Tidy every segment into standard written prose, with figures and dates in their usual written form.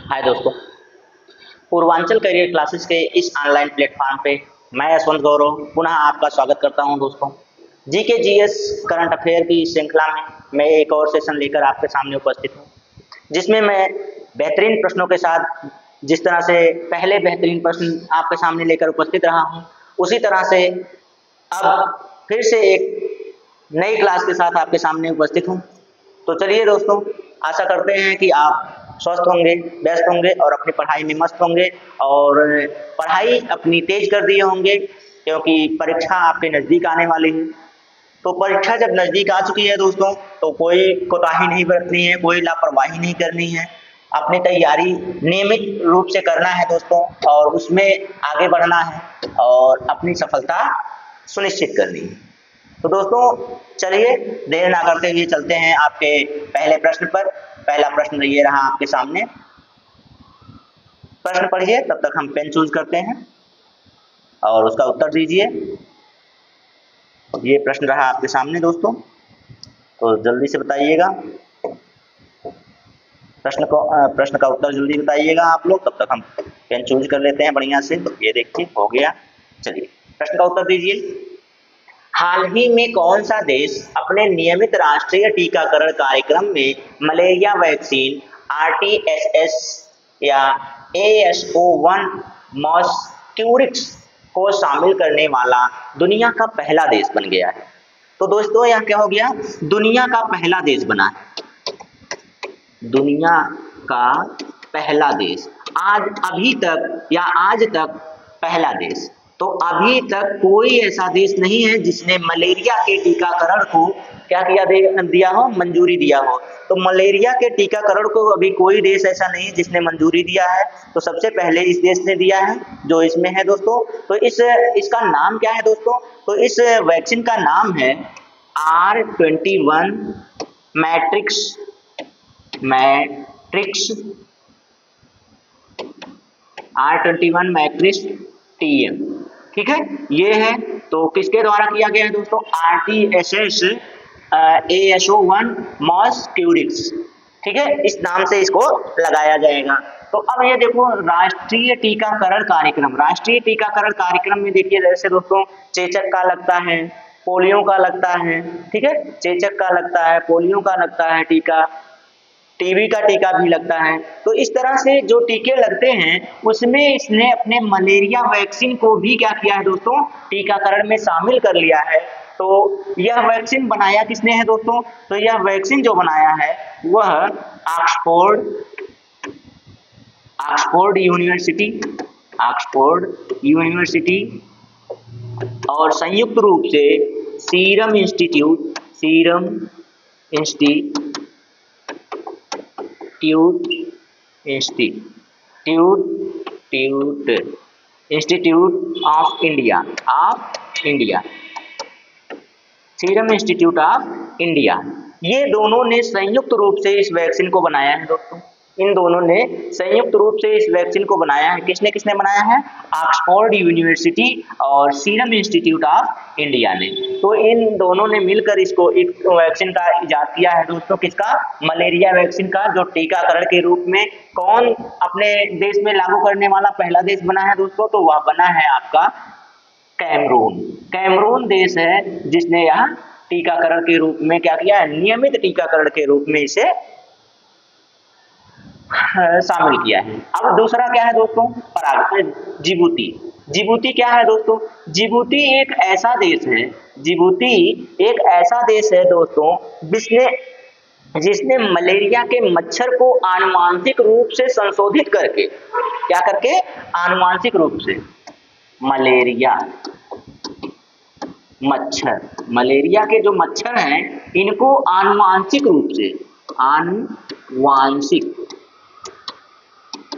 हाय दोस्तों, Purvanchal career classes के इस ऑनलाइन प्लेटफॉर्म पे मैं यशवंत गौरव पुनः आपका स्वागत करता हूं। दोस्तों, जीके जीएस करंट अफेयर की इस श्रृंखला में मैं एक और सेशन लेकर आपके सामने उपस्थित हूं, जिसमें मैं बेहतरीन प्रश्नों के साथ जिस तरह से पहले बेहतरीन प्रश्न आपके सामने लेकर उपस्थित रहा हूं, उसी तरह से अब फिर से एक नई क्लास के साथ आपके सामने उपस्थित हूं। तो चलिए दोस्तों, आशा करते हैं कि आप स्वस्थ होंगे, व्यस्त होंगे और अपनी पढ़ाई में मस्त होंगे और पढ़ाई अपनी तेज कर दिए होंगे, क्योंकि परीक्षा आपके नज़दीक आने वाली है। तो परीक्षा जब नज़दीक आ चुकी है दोस्तों, तो कोई कोताही नहीं बरतनी है, कोई लापरवाही नहीं करनी है। अपनी तैयारी नियमित रूप से करना है दोस्तों, और उसमें आगे बढ़ना है और अपनी सफलता सुनिश्चित करनी है। तो दोस्तों चलिए देर ना करते हुए चलते हैं आपके पहले प्रश्न पर। पहला प्रश्न ये रहा आपके सामने। प्रश्न पढ़िए, तब तक हम पेन चूज करते हैं और उसका उत्तर दीजिए। ये प्रश्न रहा आपके सामने दोस्तों, तो जल्दी से बताइएगा। प्रश्न का उत्तर जल्दी बताइएगा आप लोग, तब तक हम पेन चूज कर लेते हैं बढ़िया से। ये देखिए हो गया। चलिए प्रश्न का उत्तर दीजिए। हाल ही में कौन सा देश अपने नियमित राष्ट्रीय टीकाकरण कार्यक्रम में मलेरिया वैक्सीन RTSS या AS01 मॉस्क्यूरिक्स को शामिल करने वाला दुनिया का पहला देश बन गया है? तो दोस्तों यह क्या हो गया? दुनिया का पहला देश बना है। दुनिया का पहला देश, अभी तक या आज तक पहला देश। तो अभी तक कोई ऐसा देश नहीं है जिसने मलेरिया के टीकाकरण को क्या दिया हो, मंजूरी दिया हो। तो मलेरिया के टीकाकरण को अभी कोई देश ऐसा नहीं है जिसने मंजूरी दिया है। तो सबसे पहले इस देश ने दिया है, जो इसमें है दोस्तों। तो इसका नाम क्या है दोस्तों? तो इस वैक्सीन का नाम है R21 मैट्रिक्स TM। ठीक है, ये है। तो किसके द्वारा किया गया है दोस्तों? RTSS AS01 मॉस्क्यूरिक्स। ठीक है, इस नाम से इसको लगाया जाएगा। तो अब ये देखो, राष्ट्रीय टीकाकरण कार्यक्रम। राष्ट्रीय टीकाकरण कार्यक्रम में देखिए जैसे दोस्तों चेचक का लगता है, पोलियो का लगता है। ठीक है, चेचक का लगता है, पोलियो का लगता है टीका, टीबी का टीका भी लगता है। तो इस तरह से जो टीके लगते हैं उसमें इसने अपने मलेरिया वैक्सीन को भी क्या किया है दोस्तों? टीकाकरण में शामिल कर लिया है। तो यह वैक्सीन बनाया किसने है दोस्तों? तो यह वैक्सीन जो बनाया है वह ऑक्सफोर्ड यूनिवर्सिटी और संयुक्त रूप से serum institute of India serum institute of India, ये दोनों ने संयुक्त रूप से इस वैक्सीन को बनाया है दोस्तों। इन दोनों ने संयुक्त रूप से इस वैक्सीन को बनाया है। किसने किसने बनाया है? ऑक्सफोर्ड यूनिवर्सिटी और सीरम इंस्टीट्यूट ऑफ इंडिया ने। तो इन दोनों ने मिलकर इसको एक वैक्सीन का इजाद किया है दोस्तों। किसका? मलेरिया वैक्सीन का, जो टीकाकरण के रूप में कौन अपने देश में लागू करने वाला पहला देश बना है दोस्तों? तो वह बना है आपका कैमरून देश है, जिसने यह टीकाकरण के रूप में क्या किया है? नियमित टीकाकरण के रूप में इसे शामिल किया है। अब दूसरा क्या है दोस्तों? जिबूती क्या है दोस्तों? जिबूती एक ऐसा देश है दोस्तों जिसने मलेरिया के मच्छर को आनुवांशिक रूप से संशोधित करके, क्या करके? आनुवांशिक रूप से मलेरिया के जो मच्छर हैं इनको आनुवांशिक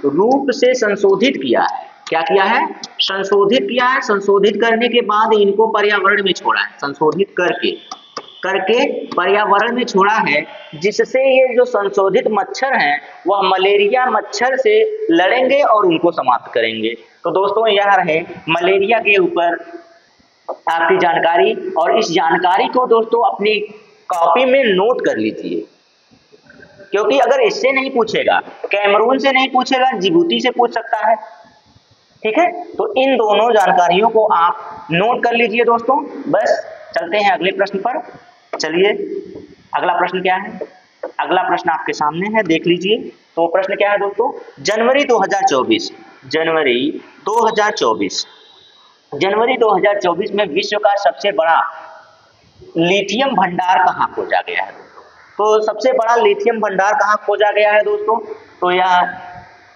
रूप से संशोधित किया है। क्या किया है? संशोधित किया है। संशोधित करने के बाद इनको पर्यावरण में छोड़ा है। संशोधित करके पर्यावरण में छोड़ा है, जिससे ये जो संशोधित मच्छर हैं वह मलेरिया मच्छर से लड़ेंगे और उनको समाप्त करेंगे। तो दोस्तों यह रहे मलेरिया के ऊपर आपकी जानकारी, और इस जानकारी को दोस्तों अपनी कॉपी में नोट कर लीजिए। क्योंकि अगर इससे नहीं पूछेगा, कैमरून से नहीं पूछेगा, जिबूती से पूछ सकता है। ठीक है, तो इन दोनों जानकारियों को आप नोट कर लीजिए दोस्तों। बस चलते हैं अगले प्रश्न पर। चलिए अगला प्रश्न क्या है, अगला प्रश्न आपके सामने है, देख लीजिए। तो प्रश्न क्या है दोस्तों, जनवरी 2024 जनवरी 2024 में विश्व का सबसे बड़ा लिथियम भंडार कहाँ खोजा गया है दोस्तों? तो सबसे बड़ा लिथियम भंडार कहाँ खोजा गया है दोस्तों? तो यह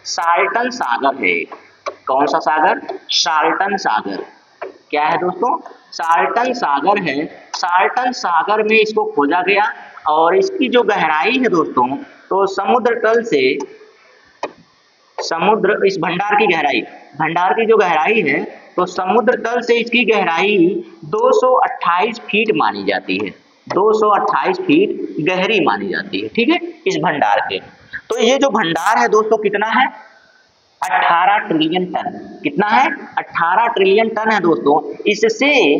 साल्टन सागर है। कौन सा सागर? साल्टन सागर। क्या है दोस्तों? साल्टन सागर है। साल्टन सागर में इसको खोजा गया और इसकी जो गहराई है दोस्तों, तो समुद्र तल से इस भंडार की जो गहराई है, तो समुद्र तल से इसकी गहराई 228 फीट मानी जाती है। 228 फीट गहरी मानी जाती है। ठीक है, इस भंडार के। तो ये जो भंडार है दोस्तों कितना है? 18 ट्रिलियन टन। कितना है? 18 ट्रिलियन टन है दोस्तों। इससे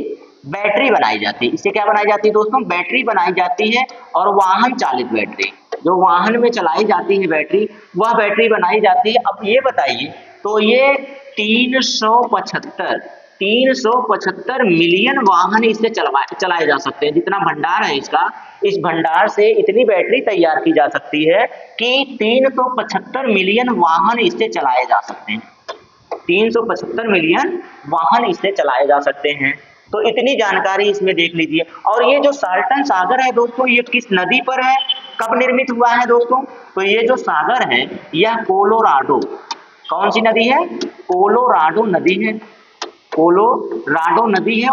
बैटरी बनाई जाती है। इससे क्या बनाई जाती है दोस्तों? बैटरी बनाई जाती है। और वाहन चालित बैटरी, जो वाहन में चलाई जाती है बैटरी, वह बैटरी बनाई जाती है। अब ये बताइए, तो ये 375 मिलियन वाहन इससे चलाए जा सकते हैं। जितना भंडार है इसका, इस भंडार से इतनी बैटरी तैयार की जा सकती है कि 375 मिलियन वाहन इससे चलाए जा सकते हैं। 375 मिलियन वाहन इससे चलाए जा सकते हैं। तो इतनी जानकारी इसमें देख लीजिए। और ये जो साल्टन सागर है दोस्तों, ये किस नदी पर है, कब निर्मित हुआ है दोस्तों? तो ये जो सागर है, यह कोलोराडो, कौन सी नदी है? कोलोराडो नदी है। कोलोराडो नदी है।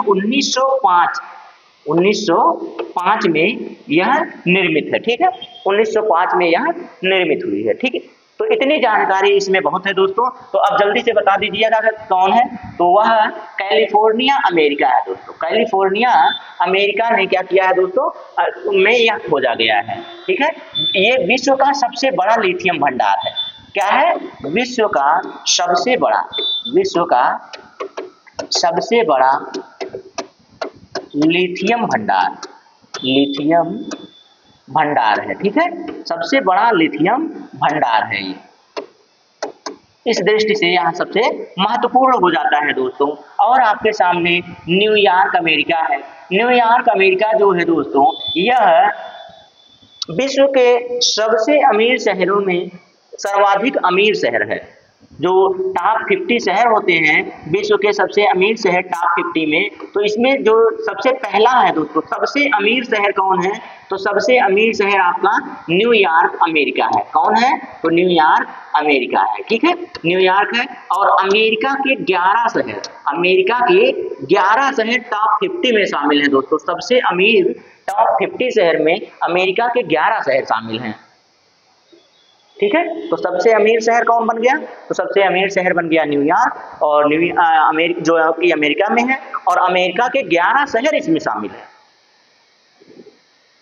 1905 में यह निर्मित है। ठीक है, 1905 में यह निर्मित हुई है। ठीक है, तो इतनी जानकारी इसमें बहुत है दोस्तों। तो अब जल्दी से बता दीजिएगा कौन है। तो वह कैलिफोर्निया अमेरिका है दोस्तों। कैलिफोर्निया अमेरिका ने क्या किया है दोस्तों, में यह खोजा गया है। ठीक है, ये विश्व का सबसे बड़ा लिथियम भंडार है। क्या है? विश्व का सबसे बड़ा लिथियम भंडार है। ठीक है, सबसे बड़ा लिथियम भंडार है ये। इस दृष्टि से यह सबसे महत्वपूर्ण हो जाता है दोस्तों। और आपके सामने न्यूयॉर्क अमेरिका है। न्यूयॉर्क अमेरिका जो है दोस्तों, यह विश्व के सबसे अमीर शहरों में सर्वाधिक अमीर शहर है। जो टॉप 50 शहर होते हैं विश्व के सबसे अमीर शहर टॉप 50 में, तो इसमें जो सबसे पहला है दोस्तों, सबसे अमीर शहर कौन है? तो सबसे अमीर शहर आपका न्यूयॉर्क अमेरिका है। कौन है? तो न्यूयॉर्क अमेरिका है। ठीक है, न्यूयॉर्क है। और अमेरिका के 11 शहर टॉप 50 में शामिल हैं दोस्तों। सबसे अमीर टॉप 50 शहर में अमेरिका के 11 शहर शामिल हैं। ठीक है, तो सबसे अमीर शहर कौन बन गया? तो सबसे अमीर शहर बन गया न्यूयॉर्क। और जो कि अमेरिका में है, और अमेरिका के 11 शहर इसमें शामिल है।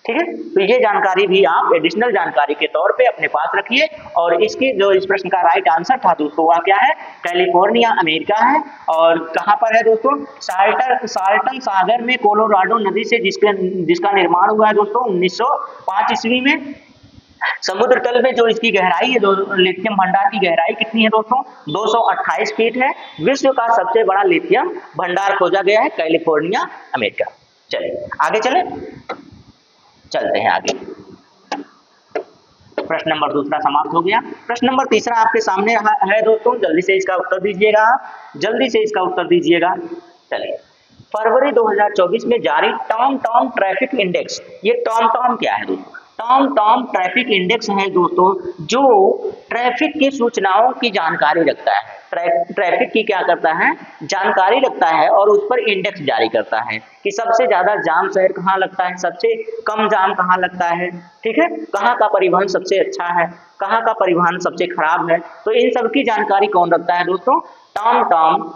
ठीक है, तो ये जानकारी भी आप एडिशनल जानकारी के तौर पे अपने पास रखिए। और इसकी जो इस प्रश्न का राइट आंसर था दोस्तों, वह क्या है? कैलिफोर्निया अमेरिका है। और कहाँ पर है दोस्तों? साल्टन सागर में, कोलोराडो नदी से जिसका निर्माण हुआ है दोस्तों 1905 ईस्वी में। समुद्र तल में जो इसकी गहराई है, लिथियम भंडार की गहराई कितनी है दोस्तों? 228 फीट है। विश्व का सबसे बड़ा लिथियम भंडार खोजा गया है कैलिफोर्निया अमेरिका। चलिए आगे चलते हैं आगे। प्रश्न नंबर दूसरा समाप्त हो गया। प्रश्न नंबर तीसरा आपके सामने है दोस्तों, जल्दी से इसका उत्तर दीजिएगा। चलिए, फरवरी 2024 में जारी टॉम ट्रैफिक इंडेक्स। ये टॉम क्या है दोस्तों? टॉम ट्रैफिक इंडेक्स है दोस्तों, जो ट्रैफिक की सूचनाओं की जानकारी रखता है। ट्रैफिक की क्या करता है? जानकारी रखता है और उस पर इंडेक्स जारी करता है कि सबसे ज्यादा जाम शहर कहाँ लगता है, सबसे कम जाम कहाँ लगता है। ठीक है, कहाँ का परिवहन सबसे अच्छा है, कहाँ का परिवहन सबसे खराब है। तो इन सब की जानकारी कौन रखता है दोस्तों? Tom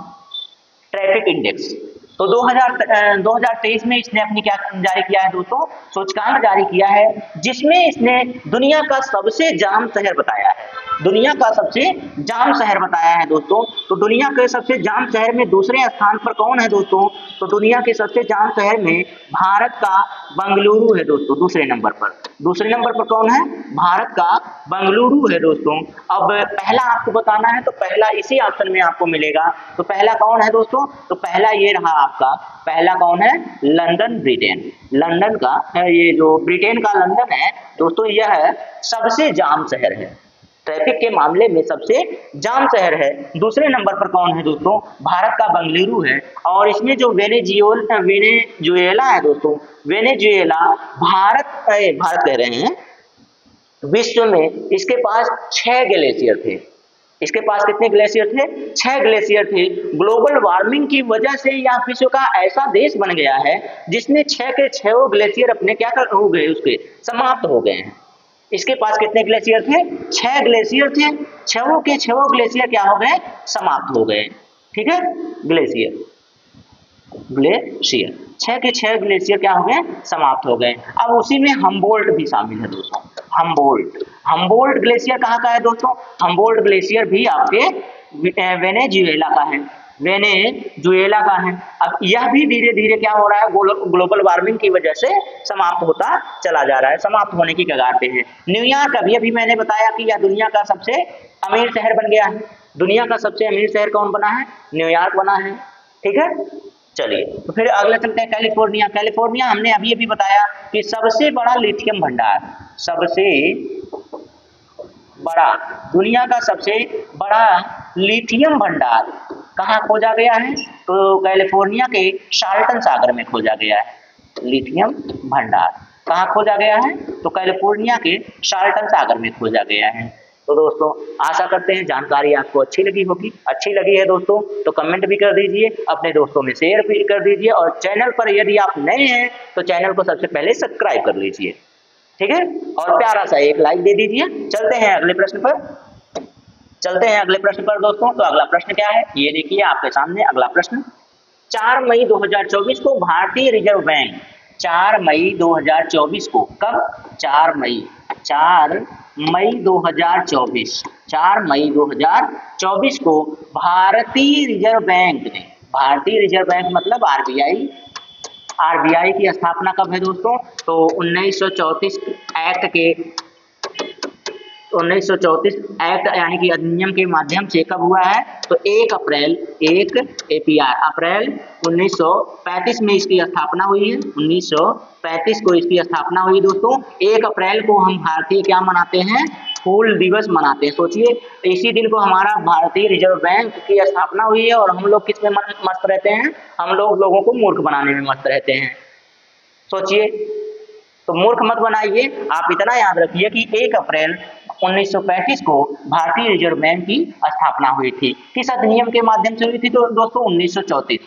traffic index. तो 2023 में इसने अपनी क्या जारी किया है दोस्तों? सूचकांक जारी किया है, जिसमें इसने दुनिया का सबसे जाम शहर बताया है। दुनिया का सबसे जाम शहर बताया है दोस्तों। तो दुनिया के सबसे जाम शहर में दूसरे स्थान पर कौन है दोस्तों? तो दुनिया के सबसे जाम शहर में भारत का बंगलुरु है दोस्तों, दूसरे नंबर पर। दूसरे नंबर पर कौन है? भारत का बंगलुरु है दोस्तों। अब पहला आपको बताना है, तो पहला इसी ऑप्शन में आपको मिलेगा। तो पहला कौन है दोस्तों? तो पहला ये रहा आपका, पहला कौन है? London, Britain. लंदन का ये जो ब्रिटेन का लंदन है दोस्तों, यह सबसे जाम शहर है, ट्रैफिक के मामले में सबसे जाम शहर है। दूसरे नंबर पर कौन है दोस्तों? भारत का बंगलुरु है। और इसमें जो वेनेजुएला है दोस्तों, वेनेजुएला भारत कह रहे हैं, विश्व में इसके पास 6 ग्लेशियर थे। इसके पास कितने ग्लेशियर थे? 6 ग्लेशियर थे। ग्लोबल वार्मिंग की वजह से यह विश्व का ऐसा देश बन गया है जिसमें 6 के 6 ग्लेशियर अपने क्या कर हो गए, उसके समाप्त हो गए हैं। इसके पास कितने ग्लेशियर थे? 6 ग्लेशियर थे। 6 के 6 ग्लेशियर क्या हो गए? समाप्त हो गए। ठीक है, ग्लेशियर 6 के 6 ग्लेशियर क्या हो गए? समाप्त हो गए। अब उसी में हम्बोल्ट भी शामिल है दोस्तों। हम्बोल्ट ग्लेशियर कहाँ का है दोस्तों? हम्बोल्ट ग्लेशियर भी आपके वेनेजुएला का है, वेनेजुएला का है। अब यह भी धीरे धीरे क्या हो रहा है? ग्लोबल वार्मिंग की वजह से समाप्त होता चला जा रहा है, समाप्त होने की कगार पे है। न्यूयॉर्क, अभी मैंने बताया कि यह दुनिया का सबसे अमीर शहर बन गया है। दुनिया का सबसे अमीर शहर कौन बना है? न्यूयॉर्क बना है। ठीक है, चलिए तो फिर अगला चलते हैं कैलिफोर्निया। कैलिफोर्निया हमने अभी बताया कि सबसे बड़ा लिथियम भंडार, सबसे बड़ा, दुनिया का सबसे बड़ा लिथियम भंडार कहाँ खोजा गया है? तो कैलिफोर्निया के शाल्टन सागर में खोजा गया है। लिथियम भंडार कहाँ खोजा गया है? तो कैलिफोर्निया के शाल्टन सागर में खोजा गया है। तो दोस्तों आशा करते हैं जानकारी आपको अच्छी लगी होगी। अच्छी लगी है दोस्तों तो कमेंट भी कर दीजिए, अपने दोस्तों में शेयर भी कर दीजिए, और चैनल पर यदि आप नए हैं तो चैनल को सबसे पहले सब्सक्राइब कर लीजिए। ठीक है, और प्यारा सा एक लाइक दे दीजिए। चलते हैं अगले प्रश्न पर दोस्तों। तो अगला प्रश्न क्या है, ये देखिए आपके सामने अगला प्रश्न। 4 मई 2024 को भारतीय रिजर्व बैंक, 4 मई 2024 को, कब? 4 मई 2024, 4 मई 2024 को भारतीय रिजर्व बैंक ने, भारतीय रिजर्व बैंक मतलब आरबीआई की स्थापना कब है दोस्तों? तो 1934 एक्ट यानी कि अधिनियम के माध्यम से कब हुआ है? तो 1 अप्रैल 1935 में इसकी स्थापना हुई है। 1935 को इसकी स्थापना हुई दोस्तों। 1 अप्रैल को हम भारतीय क्या मनाते हैं? हूल दिवस मनाते हैं। सोचिए इसी दिन को हमारा भारतीय रिजर्व बैंक की स्थापना हुई है, और हम लोग किस में मस्त रहते हैं? हम लोगों को मूर्ख बनाने में मस्त रहते हैं। सोचिए, तो मूर्ख मत बनाइए, आप इतना याद रखिए कि 1 अप्रैल 1935 को भारतीय रिजर्व बैंक की स्थापना हुई थी। किस अधिनियम के माध्यम से हुई थी? तो दोस्तों 1934।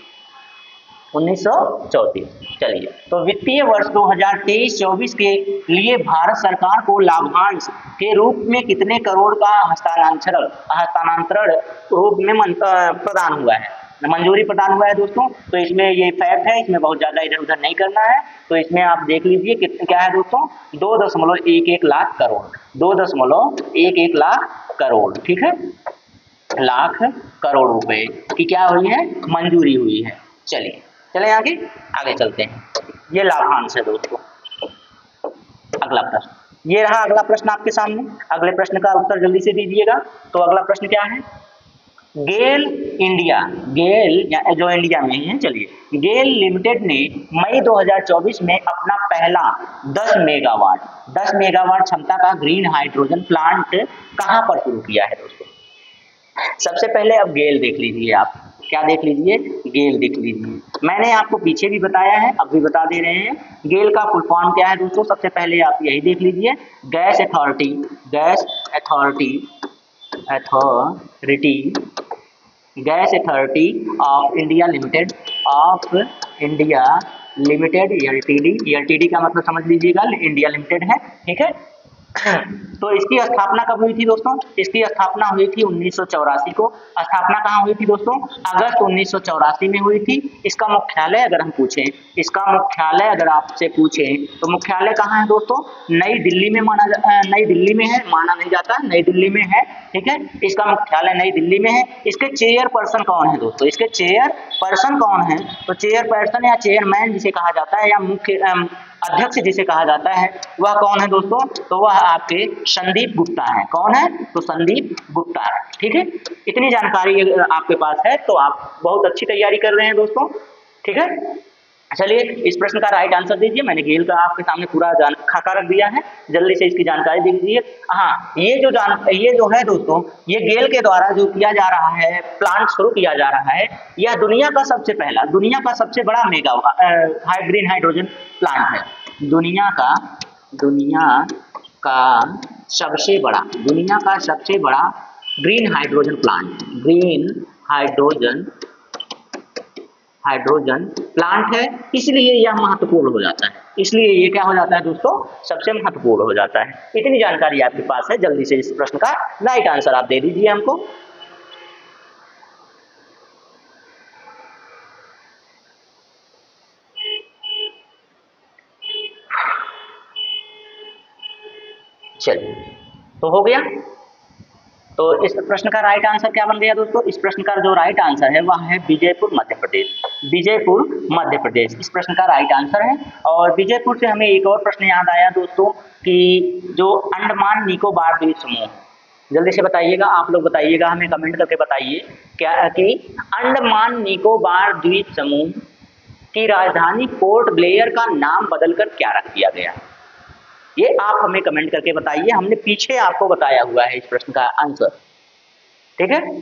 चलिए, तो वित्तीय वर्ष 2023-24 के लिए भारत सरकार को लाभांश के रूप में कितने करोड़ का हस्तांतरण रूप में प्रदान हुआ है, मंजूरी प्रदान हुआ है दोस्तों? तो इसमें ये फैक्ट है, इसमें बहुत ज्यादा इधर उधर नहीं करना है। तो इसमें आप देख लीजिए कितने क्या है दोस्तों, 2.11 लाख करोड़, 2.11 लाख करोड़। ठीक है, लाख करोड़ रुपए की क्या हुई है? मंजूरी हुई है। चलिए चले आगे चलते हैं। ये लाभांश है दोस्तों। अगला प्रश्न, ये रहा अगला प्रश्न आपके सामने। अगले प्रश्न का उत्तर जल्दी से दीजिएगा। तो अगला प्रश्न क्या है? गेल जो इंडिया में ही है, चलिए, गेल लिमिटेड ने मई 2024 में अपना पहला 10 मेगावाट क्षमता का ग्रीन हाइड्रोजन प्लांट कहां पर शुरू किया है दोस्तों? सबसे पहले अब गेल देख लीजिए, आप क्या देख लीजिए? गेल देख लीजिए। मैंने आपको पीछे भी बताया है, अब भी बता दे रहे हैं। गेल का फुल फॉर्म क्या है दोस्तों? सबसे पहले आप यही देख लीजिए, gas authority of India limited, LTD का मतलब समझ लीजिएगा, इंडिया लिमिटेड है। ठीक है, तो इसकी स्थापना कब हुई थी दोस्तों? इसकी स्थापना हुई थी 1984 को। स्थापना कहाँ हुई थी दोस्तों? अगस्त 1984 में हुई थी। इसका मुख्यालय अगर हम पूछें, इसका मुख्यालय अगर आपसे पूछें तो मुख्यालय कहाँ है दोस्तों? नई दिल्ली में नई दिल्ली में है, माना नहीं जाता, नई दिल्ली में है। ठीक है, इसका मुख्यालय नई दिल्ली में है। इसके चेयरपर्सन कौन है दोस्तों? इसके चेयरपर्सन कौन है? तो चेयरपर्सन या चेयरमैन जिसे कहा जाता है, या मुख्य अध्यक्ष जिसे कहा जाता है, वह कौन है दोस्तों? तो वह आपके संदीप गुप्ता है। कौन है? तो संदीप गुप्ता है। ठीक है, इतनी जानकारी अगर आपके पास है तो आप बहुत अच्छी तैयारी कर रहे हैं दोस्तों। ठीक है, चलिए इस प्रश्न का राइट आंसर दीजिए। मैंने गेल का आपके सामने पूरा खाका रख दिया है, जल्दी से इसकी जानकारी दे दीजिए। हाँ, ये जो है दोस्तों, ये गेल के द्वारा जो किया जा रहा है, प्लांट शुरू किया जा रहा है, यह दुनिया का सबसे बड़ा मेगा ग्रीन हाइड्रोजन प्लांट है। दुनिया का सबसे बड़ा green hydrogen plant, hydrogen plant है, इसलिए यह महत्वपूर्ण हो जाता है। इसलिए ये क्या हो जाता है दोस्तों? सबसे महत्वपूर्ण हो जाता है। इतनी जानकारी आपके पास है, जल्दी से इस प्रश्न का राइट आंसर आप दे दीजिए हमको। चलिए, तो हो गया। तो इस प्रश्न का राइट आंसर क्या बन गया दोस्तों? इस प्रश्न का जो राइट आंसर है वह है विजयपुर मध्य प्रदेश। विजयपुर मध्य प्रदेश इस प्रश्न का राइट आंसर है। और विजयपुर से हमें एक और प्रश्न याद आया दोस्तों कि जो अंडमान निकोबार द्वीप समूह, जल्दी से बताइएगा, आप लोग बताइएगा, हमें कमेंट करके बताइए क्या कि अंडमान निकोबार द्वीप समूह की राजधानी पोर्ट ब्लेयर का नाम बदलकर क्या रख दिया गया? ये आप हमें कमेंट करके बताइए। हमने पीछे आपको बताया हुआ है इस प्रश्न का आंसर। ठीक है,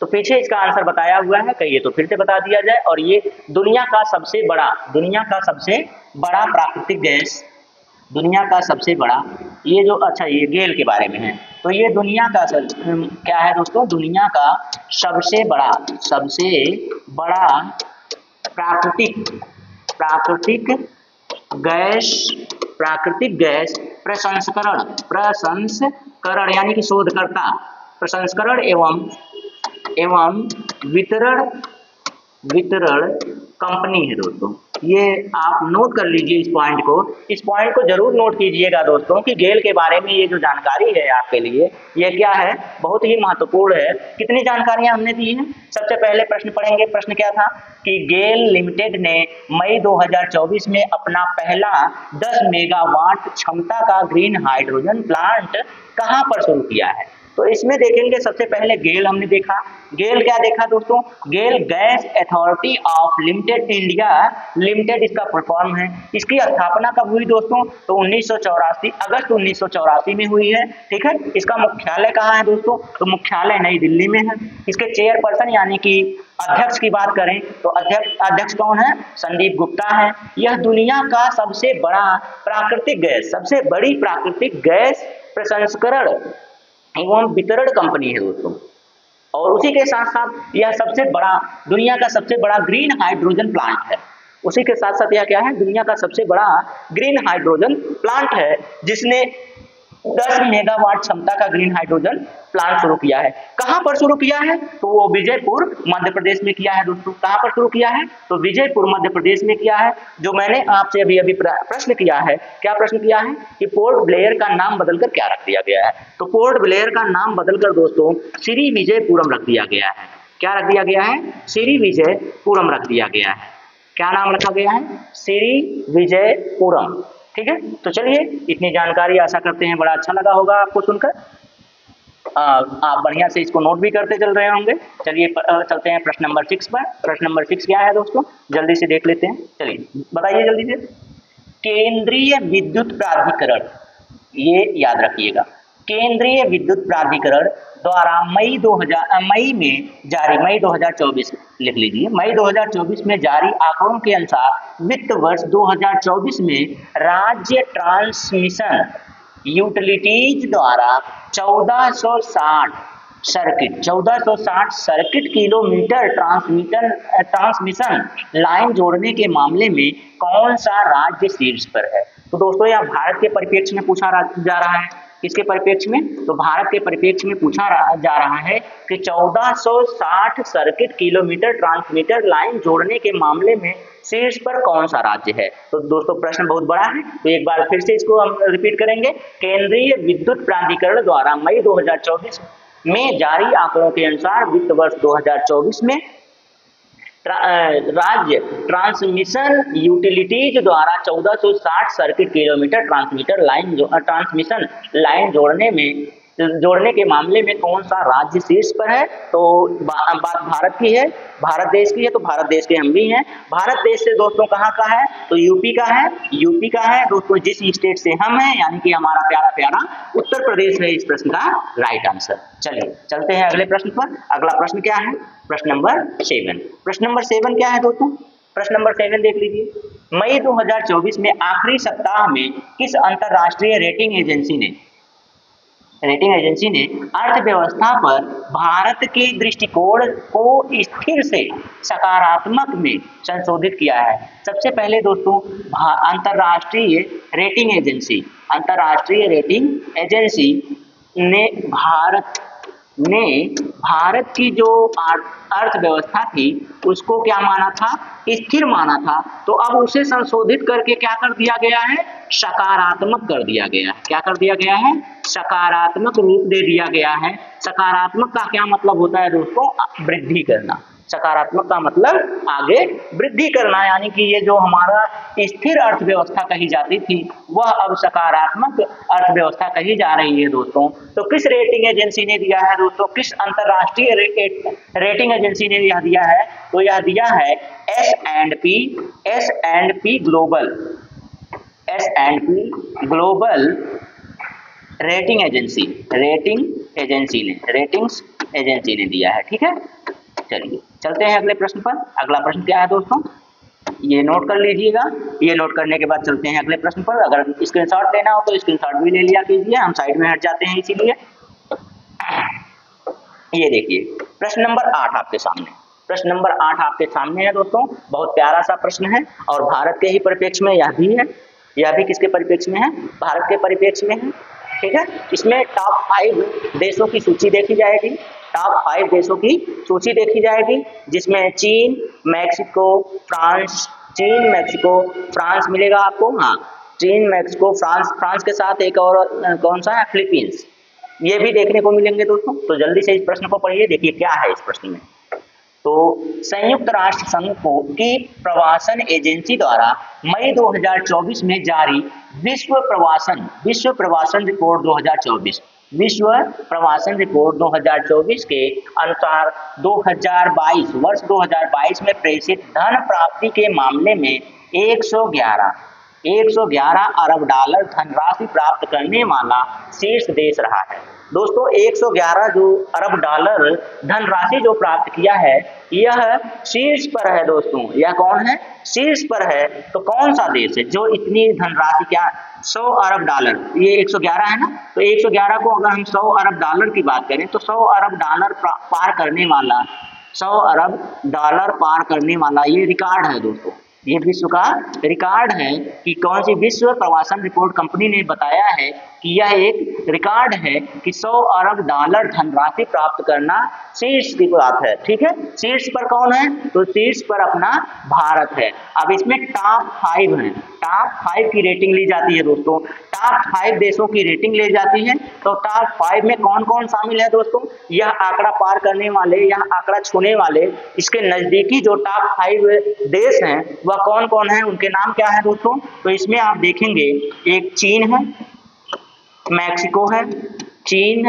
तो पीछे इसका आंसर बताया हुआ है, कहिए तो फिर से बता दिया जाए। और ये दुनिया का सबसे बड़ा प्राकृतिक गैस, दुनिया का सबसे बड़ा, ये जो अच्छा ये गेल के बारे में है, तो ये दुनिया का क्या है दोस्तों? दुनिया का सबसे बड़ा प्राकृतिक गैस प्रसंस्करण यानी कि शोधकर्ता, प्रसंस्करण एवं वितरण कंपनी है दोस्तों। ये आप नोट कर लीजिए इस पॉइंट को जरूर नोट कीजिएगा दोस्तों कि गेल के बारे में ये जो जानकारी है आपके लिए, ये क्या है? बहुत ही महत्वपूर्ण है। कितनी जानकारियां हमने दी हैं? सबसे पहले प्रश्न पढ़ेंगे। प्रश्न क्या था कि गेल लिमिटेड ने मई 2024 में अपना पहला 10 मेगावाट क्षमता का ग्रीन हाइड्रोजन प्लांट कहां पर शुरू किया है? तो इसमें देखेंगे सबसे पहले गेल हमने देखा। गेल क्या देखा दोस्तों? GAIL gas authority of limited India limited इसका फुल फॉर्म है। इसकी स्थापना कब हुई दोस्तों? तो 1984 अगस्त 1984 में हुई है। ठीक है, इसका मुख्यालय कहाँ है दोस्तों? तो मुख्यालय नई दिल्ली में है। इसके चेयरपर्सन यानी कि अध्यक्ष की बात करें तो अध्यक्ष कौन है? संदीप गुप्ता है। यह दुनिया का सबसे बड़ी प्राकृतिक गैस प्रसंस्करण एवं वितरण कंपनी है दोस्तों। और उसी के साथ साथ यह दुनिया का सबसे बड़ा ग्रीन हाइड्रोजन प्लांट है। उसी के साथ साथ यह क्या है? दुनिया का सबसे बड़ा ग्रीन हाइड्रोजन प्लांट है, जिसने 10 मेगावाट क्षमता का ग्रीन हाइड्रोजन प्लांट शुरू किया है। कहां पर शुरू किया है? तो वो विजयपुर मध्य प्रदेश में किया है दोस्तों। कहां पर शुरू किया है? तो विजयपुर मध्य प्रदेश में किया है। जो मैंने आपसे अभी प्रश्न किया है, क्या प्रश्न किया है कि पोर्ट ब्लेयर का नाम बदलकर क्या रख दिया गया है? तो पोर्ट ब्लेयर का नाम बदलकर दोस्तों श्री विजयपुरम रख दिया गया है। क्या रख दिया गया है? श्री विजयपुरम रख दिया गया है। क्या नाम रखा गया है? श्री विजयपुरम। ठीक है, तो चलिए इतनी जानकारी आशा करते हैं बड़ा अच्छा लगा होगा आपको सुनकर। आप बढ़िया से इसको नोट भी करते चल रहे होंगे। चलिए चलते हैं प्रश्न नंबर 6 पर। प्रश्न नंबर 6 क्या है दोस्तों? जल्दी से देख लेते हैं। चलिए बताइए जल्दी से। केंद्रीय विद्युत प्राधिकरण, ये याद रखिएगा, केंद्रीय विद्युत प्राधिकरण द्वारा मई 2024 लिख लीजिए, मई 2024 में जारी आंकड़ों के अनुसार वित्त वर्ष 2024 में राज्य ट्रांसमिशन यूटिलिटीज द्वारा 1460 सर्किट किलोमीटर ट्रांसमिशन लाइन जोड़ने के मामले में कौन सा राज्य शीर्ष पर है? तो दोस्तों यहाँ भारत के परिप्रेक्ष्य में पूछा जा रहा है। किसके परिप्रेक्ष्य में? तो भारत के परिप्रेक्ष्य में पूछा जा रहा है कि 1460 सर्किट किलोमीटर ट्रांसमीटर लाइन जोड़ने के मामले में शीर्ष पर कौन सा राज्य है? तो दोस्तों प्रश्न बहुत बड़ा है, तो एक बार फिर से इसको हम रिपीट करेंगे। केंद्रीय विद्युत प्राधिकरण द्वारा मई 2024 में जारी आंकड़ों के अनुसार वित्त वर्ष 2024 में राज्य ट्रांसमिशन यूटिलिटीज द्वारा 1460 सर्किट किलोमीटर ट्रांसमिशन लाइन जोड़ने के मामले में कौन सा राज्य शीर्ष पर है? तो बात भारत की है, भारत देश की है, तो भारत देश के हम भी हैं। भारत देश से दोस्तों कहाँ का है? तो यूपी का है, यूपी का है दोस्तों। जिस स्टेट से हम हैं यानी कि हमारा प्यारा प्यारा उत्तर प्रदेश है इस प्रश्न का राइट आंसर। चलिए चलते हैं अगले प्रश्न पर। अगला प्रश्न क्या है? प्रश्न नंबर 7। प्रश्न नंबर 7 क्या है दोस्तों? प्रश्न नंबर 7 देख लीजिए। मई 2024 में आखिरी सप्ताह में किस अंतरराष्ट्रीय रेटिंग एजेंसी ने अर्थव्यवस्था पर भारत के दृष्टिकोण को स्थिर से सकारात्मक में संशोधित किया है? सबसे पहले दोस्तों अंतरराष्ट्रीय रेटिंग एजेंसी ने भारत की जो अर्थव्यवस्था थी उसको क्या माना था? स्थिर माना था। तो अब उसे संशोधित करके क्या कर दिया गया है? सकारात्मक कर दिया गया है। क्या कर दिया गया है? सकारात्मक रूप दे दिया गया है। सकारात्मक का क्या मतलब होता है दोस्तों? वृद्धि करना। सकारात्मक का मतलब आगे वृद्धि करना, यानी कि ये जो हमारा स्थिर अर्थव्यवस्था कही जाती थी वह अब सकारात्मक अर्थव्यवस्था कही जा रही है दोस्तों। तो किस रेटिंग एजेंसी ने दिया है दोस्तों? किस अंतरराष्ट्रीय रेटिंग एजेंसी ने यह दिया है? तो यह दिया है S&P ग्लोबल रेटिंग एजेंसी ने दिया है। ठीक है, चलिए चलते हैं अगले प्रश्न पर। अगला प्रश्न क्या है दोस्तों? ये नोट कर लीजिएगा। ये नोट करने के बाद चलते हैं अगले प्रश्न पर। अगर स्क्रीनशॉट लेना हो तो स्क्रीनशॉट भी ले लिया कीजिए, हम साइड में हट जाते हैं इसीलिए। ये देखिए प्रश्न नंबर 8 आपके सामने। प्रश्न नंबर 8 आपके सामने है दोस्तों। बहुत प्यारा सा प्रश्न है और भारत के ही परिप्रेक्ष्य में यह भी है। यह भी किसके परिप्रेक्ष्य में है? भारत के परिप्रेक्ष्य में है। ठीक है, इसमें टॉप 5 देशों की सूची देखी जाएगी। टॉप 5 देशों की सूची देखी जाएगी जिसमें चीन, मैक्सिको, फ्रांस मिलेगा आपको। हाँ, चीन, मैक्सिको, फ्रांस के साथ एक और कौन सा है? फिलीपींस। ये भी देखने को मिलेंगे दोस्तों। तो जल्दी से इस प्रश्न को पढ़िए, देखिए क्या है इस प्रश्न में। तो संयुक्त राष्ट्र संघ की प्रवासन एजेंसी द्वारा मई 2024 में जारी विश्व प्रवासन रिपोर्ट 2024 के अनुसार वर्ष 2022 में प्रेषित धन प्राप्ति के मामले में 111 अरब डॉलर धनराशि प्राप्त करने वाला शीर्ष देश रहा है। दोस्तों 111 जो अरब डॉलर धनराशि जो प्राप्त किया है यह शीर्ष पर है दोस्तों। यह कौन है? शीर्ष पर है। तो कौन सा देश है जो इतनी धनराशि, क्या 100 अरब डॉलर, ये 111 है ना, तो 111 को अगर हम 100 अरब डॉलर की बात करें तो 100 अरब डॉलर पार करने वाला ये रिकॉर्ड है दोस्तों। ये विश्व का रिकॉर्ड है कि कौन सी विश्व प्रवासन रिपोर्ट कंपनी ने बताया है कि यह एक रिकॉर्ड है कि 100 अरब डॉलर धनराशि प्राप्त करना शीर्ष की बात है। ठीक है, शीर्ष पर कौन है? तो शीर्ष पर अपना भारत है। अब इसमें टॉप 5 है, टॉप 5 की रेटिंग ली जाती है दोस्तों। टॉप 5 देशों की रेटिंग ली जाती है। तो टॉप 5 में कौन कौन शामिल है दोस्तों? यह आंकड़ा पार करने वाले, यह आंकड़ा छूने वाले, इसके नजदीकी जो टॉप 5 देश हैं वह कौन कौन है, उनके नाम क्या है दोस्तों? तो इसमें आप देखेंगे एक चीन है, मैक्सिको है, चीन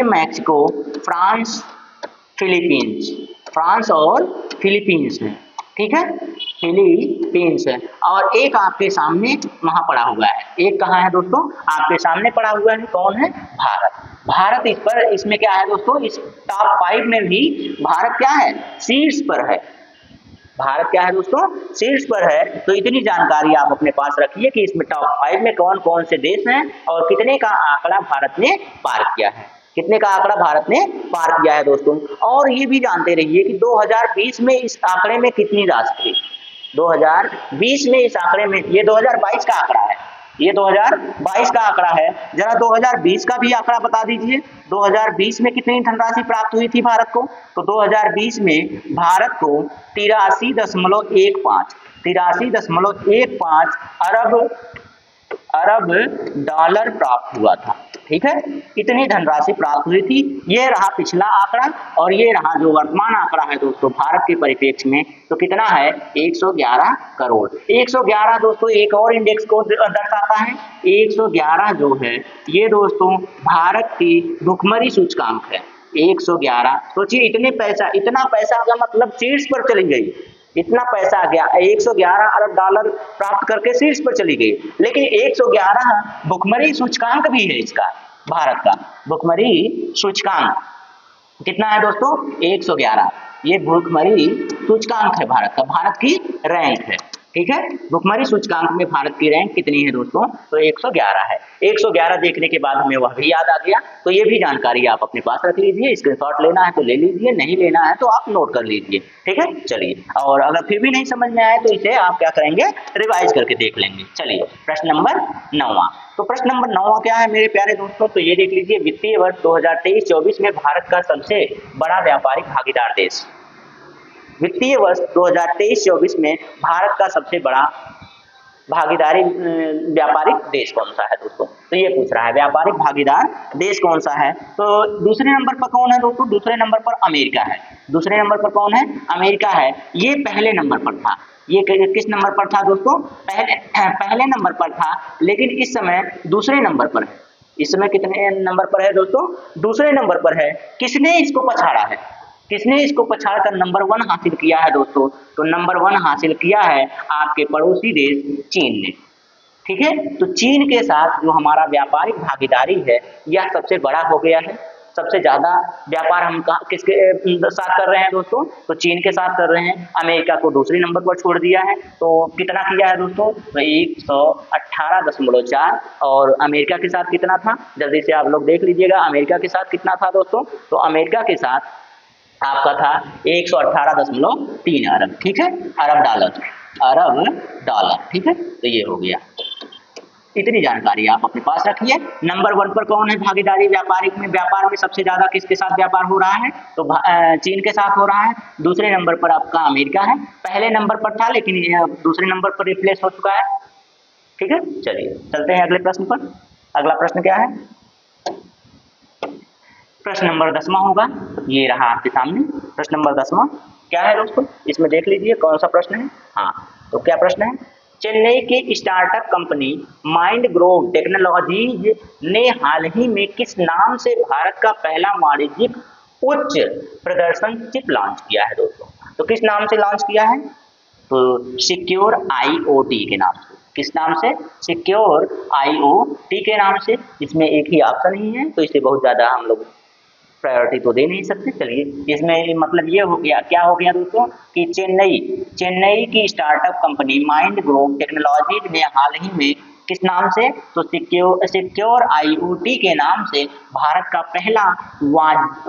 मैक्सिको, फ्रांस और फिलीपींस है। ठीक है, फिलीपींस है। और एक आपके सामने वहां पड़ा हुआ है। एक कहाँ है दोस्तों? आपके सामने पड़ा हुआ है, कौन है? भारत इस पर, इसमें क्या है दोस्तों? इस टॉप 5 में भी भारत क्या है? शीर्ष पर है। भारत क्या है दोस्तों? शीर्ष पर है। तो इतनी जानकारी आप अपने पास रखिए कि इसमें टॉप 5 में कौन कौन से देश हैं और कितने का आंकड़ा भारत ने पार किया है, कितने का आंकड़ा भारत ने पार किया है दोस्तों। और ये भी जानते रहिए कि 2020 में इस आंकड़े में कितनी राशि थी। 2020 में इस आंकड़े में, ये 2022 का आंकड़ा है, ये 2022 का आंकड़ा है। जरा 2020 का भी आंकड़ा बता दीजिए, 2020 में कितनी धनराशि प्राप्त हुई थी भारत को? तो 2020 में भारत को 83.15 अरब डॉलर प्राप्त हुआ था। ठीक है, इतनी धनराशि प्राप्त हुई थी। ये रहा पिछला आंकड़ा और ये रहा जो वर्तमान आंकड़ा है दोस्तों भारत के परिप्रेक्ष्य में, तो कितना है? 111 करोड़। 111 दोस्तों एक और इंडेक्स को दर्शाता है। 111 जो है ये दोस्तों भारत की भुखमरी सूचकांक है। 111, सोचिए इतना पैसा का मतलब शीर्ष पर चली गई, इतना पैसा आ गया, 111 अरब डॉलर प्राप्त करके शीर्ष पर चली गई। लेकिन 111 भुखमरी सूचकांक भी है इसका, भारत का भुखमरी सूचकांक कितना है दोस्तों? 111। ये भुखमरी सूचकांक है भारत का, भारत की रैंक है। ठीक है, भुखमरी सूचकांक में भारत की रैंक कितनी है दोस्तों? तो 111 है। 111 देखने के बाद हमें वह भी याद आ गया, तो ये भी जानकारी आप अपने पास रख लीजिए। स्क्रीनशॉट लेना है तो ले लीजिए, नहीं लेना है तो आप नोट कर लीजिए। ठीक है, चलिए, और अगर फिर भी नहीं समझ में आए तो इसे आप क्या करेंगे? रिवाइज करके देख लेंगे। चलिए, प्रश्न नंबर 9। तो प्रश्न नंबर 9 क्या है मेरे प्यारे दोस्तों? तो ये देख लीजिए, वित्तीय वर्ष 2023-24 में भारत का सबसे बड़ा व्यापारिक भागीदार देश। वित्तीय वर्ष 2023-24 में भारत का सबसे बड़ा भागीदारी व्यापारिक देश कौन सा है दोस्तों? तो ये पूछ रहा है व्यापारिक भागीदार देश कौन सा है। तो दूसरे नंबर पर कौन है दोस्तों? दूसरे नंबर पर अमेरिका है। दूसरे नंबर पर कौन है? अमेरिका है। ये पहले नंबर पर था। ये किस नंबर पर था दोस्तों? पहले नंबर पर था, लेकिन इस समय दूसरे नंबर पर है। इस समय कितने नंबर पर है दोस्तों? दूसरे नंबर पर है। किसने इसको पछाड़ा है? किसने इसको पछाड़ कर नंबर 1 हासिल किया है दोस्तों? तो नंबर 1 हासिल किया है आपके पड़ोसी देश चीन ने। ठीक है, तो चीन के साथ जो हमारा व्यापारिक भागीदारी है यह सबसे बड़ा हो गया है। सबसे ज्यादा व्यापार हम किसके साथ कर रहे हैं दोस्तों? तो चीन के साथ कर रहे हैं। अमेरिका को दूसरे नंबर पर छोड़ दिया है। तो कितना किया है दोस्तों? तो 118.4। और अमेरिका के साथ कितना था? जल्दी से आप लोग देख लीजिएगा, अमेरिका के साथ कितना था दोस्तों? तो अमेरिका के साथ आपका था 118.3 अरब। ठीक है, अरब डॉलर। ठीक है, तो ये हो गया। इतनी जानकारी आप अपने पास रखिए। नंबर 1 पर कौन है भागीदारी व्यापारिक में? व्यापार में सबसे ज्यादा किसके साथ व्यापार हो रहा है? तो चीन के साथ हो रहा है। दूसरे नंबर पर आपका अमेरिका है। पहले नंबर पर था लेकिन दूसरे नंबर पर रिप्लेस हो चुका है। ठीक है, चलिए चलते हैं अगले प्रश्न पर। अगला प्रश्न क्या है? प्रश्न नंबर 10वां होगा। ये रहा आपके सामने प्रश्न नंबर 10वां। क्या है दोस्तों? इसमें देख लीजिए कौन सा प्रश्न है। हाँ, तो क्या प्रश्न है? चेन्नई की स्टार्टअप कंपनी माइंडग्रोव टेक्नोलॉजीज ने हाल ही में किस नाम से भारत का पहला वाणिज्यिक उच्च प्रदर्शन चिप लॉन्च किया है दोस्तों? तो किस नाम से लॉन्च किया है? तो सिक्योर IoT के नाम से। किस नाम से? सिक्योर IoT के नाम से। इसमें एक ही ऑप्शन ही है, तो इसे बहुत ज्यादा हम लोग प्रायोरिटी तो दे नहीं सकते। चलिए, इसमें मतलब ये हो गया, क्या हो गया दोस्तों कि चेन्नई की स्टार्टअप कंपनी माइंडग्रोव टेक्नोलॉजीज ने हाल ही में किस नाम से? तो सिक्योर IoT के नाम से भारत का पहला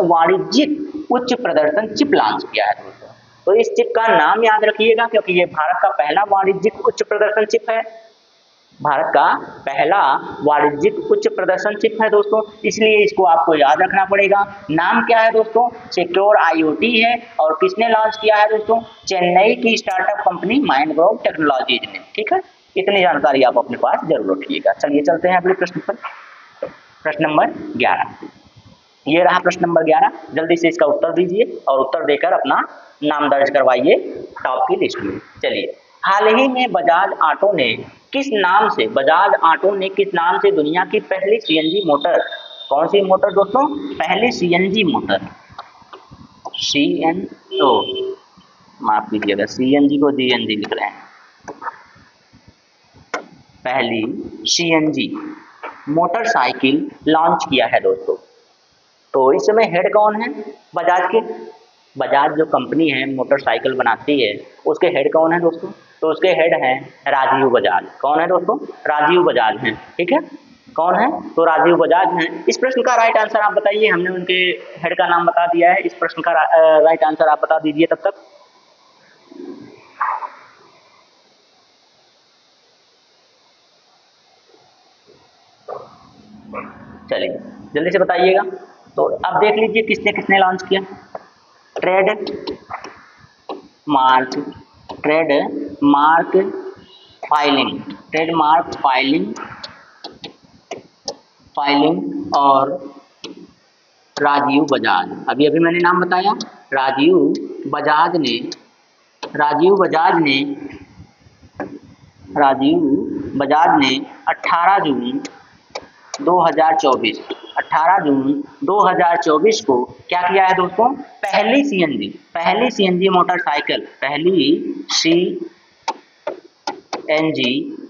वाणिज्यिक उच्च प्रदर्शन चिप लॉन्च किया है दोस्तों। तो इस चिप का नाम याद रखिएगा, क्योंकि ये भारत का पहला वाणिज्यिक उच्च प्रदर्शन चिप है। भारत का पहला वाणिज्यिक उच्च प्रदर्शन चिप है दोस्तों, इसलिए इसको आपको याद रखना पड़ेगा। नाम क्या है दोस्तों? सिक्योर IoT है। और किसने लॉन्च किया है दोस्तों? चेन्नई की स्टार्टअप कंपनी माइंडग्रोव टेक्नोलॉजीज ने। ठीक है, इतनी जानकारी आप अपने पास जरूर रखिएगा। चलिए चलते हैं अगले प्रश्न पर। प्रश्न नंबर 11। ये रहा प्रश्न नंबर 11। जल्दी से इसका उत्तर दीजिए और उत्तर देकर अपना नाम दर्ज करवाइए टॉप की लिस्ट में। चलिए, हाल ही में बजाज ऑटो ने किस नाम से दुनिया की पहली CNG मोटर, कौन सी मोटर दोस्तों? पहली CNG मोटर, माफ कीजिएगा, CNG को GNG लिख रहे हैं। पहली CNG मोटरसाइकिल लॉन्च किया है दोस्तों। तो इस समय हेड कौन है बजाज के? बजाज जो कंपनी है मोटरसाइकिल बनाती है, उसके हेड कौन है दोस्तों? तो उसके हेड हैं राजीव बजाज। कौन है दोस्तों? राजीव बजाज हैं। ठीक है, कौन है? तो राजीव बजाज हैं। इस प्रश्न का राइट आंसर आप बताइए। हमने उनके हेड का नाम बता दिया है, इस प्रश्न का राइट आंसर आप बता दीजिए तब तक। चलिए जल्दी से बताइएगा। तो अब देख लीजिए किसने किसने लॉन्च किया। Trade mark, trade mark filing, trademark filing, filing और राजीव बजाज। अभी अभी मैंने नाम बताया, राजीव बजाज ने, राजीव बजाज ने, राजीव बजाज ने 18 जून 2024, 18 जून 2024 को क्या किया है दोस्तों, पहली सीएनजी मोटरसाइकिल, पहली सीएनजी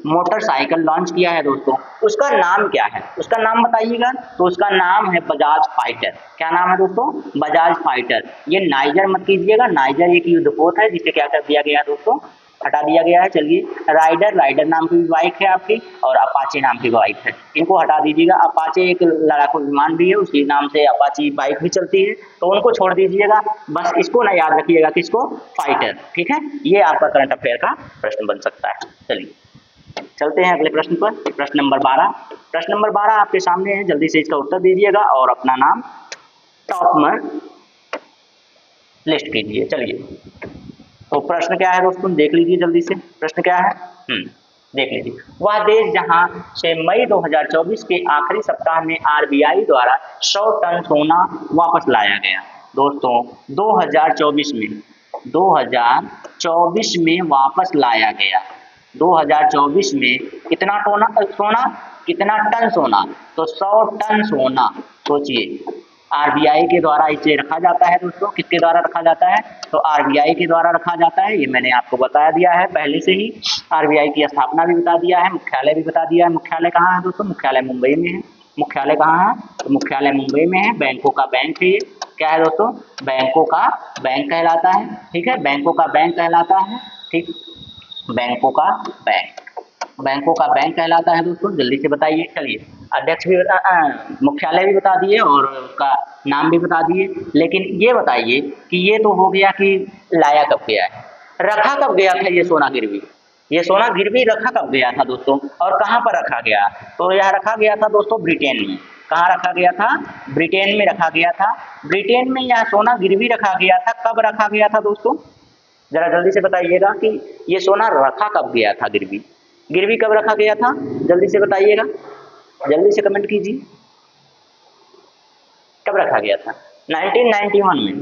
मोटरसाइकिल लॉन्च किया है दोस्तों। उसका नाम क्या है, उसका नाम बताइएगा। तो उसका नाम है बजाज फाइटर। क्या नाम है दोस्तों, बजाज फाइटर। ये नाइजर मत कीजिएगा, नाइजर एक युद्धपोत है जिसे क्या कर दिया गया है दोस्तों, हटा दिया गया है। चलिए राइडर, राइडर नाम की बाइक है आपकी, और अपाचे नाम की बाइक है, इनको हटा दीजिएगा। अपाचे एक लड़ाकू विमान भी है, उसी नाम से अपाची बाइक भी चलती है, तो उनको छोड़ दीजिएगा। बस इसको ना याद रखिएगा, किसको, फाइटर। ठीक है, ये आपका करंट अफेयर का प्रश्न बन सकता है। चलिए चलते हैं अगले प्रश्न पर। प्रश्न नंबर 12, प्रश्न नंबर 12 आपके सामने है, जल्दी से इसका उत्तर दीजिएगा और अपना नाम टॉप में लिस्ट कीजिए। चलिए तो प्रश्न क्या है दोस्तों, देख लीजिए जल्दी से, प्रश्न क्या है, देख लीजिए। वह देश जहां से मई 2024 के आखिरी सप्ताह में आरबीआई द्वारा 100 टन सोना वापस लाया गया। दोस्तों 2024 में वापस लाया गया। 2024 में कितना सोना, कितना टन सोना, तो 100 टन सोना। सोचिए आरबीआई के द्वारा इसे रखा जाता है दोस्तों, किसके द्वारा रखा जाता है, तो आरबीआई के द्वारा रखा जाता है। ये मैंने आपको बता दिया है पहले से ही। आरबीआई की स्थापना भी बता दिया है, मुख्यालय भी बता दिया है। मुख्यालय कहाँ है दोस्तों, मुख्यालय मुंबई में है। मुख्यालय कहाँ है, तो मुख्यालय मुंबई में है। बैंकों का बैंक है ये, क्या है दोस्तों, बैंकों का बैंक कहलाता है। ठीक है, बैंकों का बैंक कहलाता है। ठीक, बैंकों का बैंक, बैंकों का बैंक कहलाता है दोस्तों। जल्दी से बताइए। चलिए अध्यक्ष भी मुख्यालय भी बता दिए और उसका नाम भी बता दिए, लेकिन ये बताइए कि ये तो हो गया कि लाया कब गया है, रखा कब गया था ये सोना गिरवी, ये सोना गिरवी रखा कब गया था दोस्तों, और कहाँ पर रखा गया, तो यह रखा गया था दोस्तों ब्रिटेन में। कहाँ रखा गया था, ब्रिटेन में रखा गया था। ब्रिटेन में यह सोना गिरवी रखा गया था। कब रखा गया था दोस्तों, जरा जल्दी से बताइएगा कि ये सोना रखा कब गया था गिरवी, गिरवी कब रखा गया था, जल्दी से बताइएगा, जल्दी से कमेंट कीजिए। कब रखा गया था, 1991 में।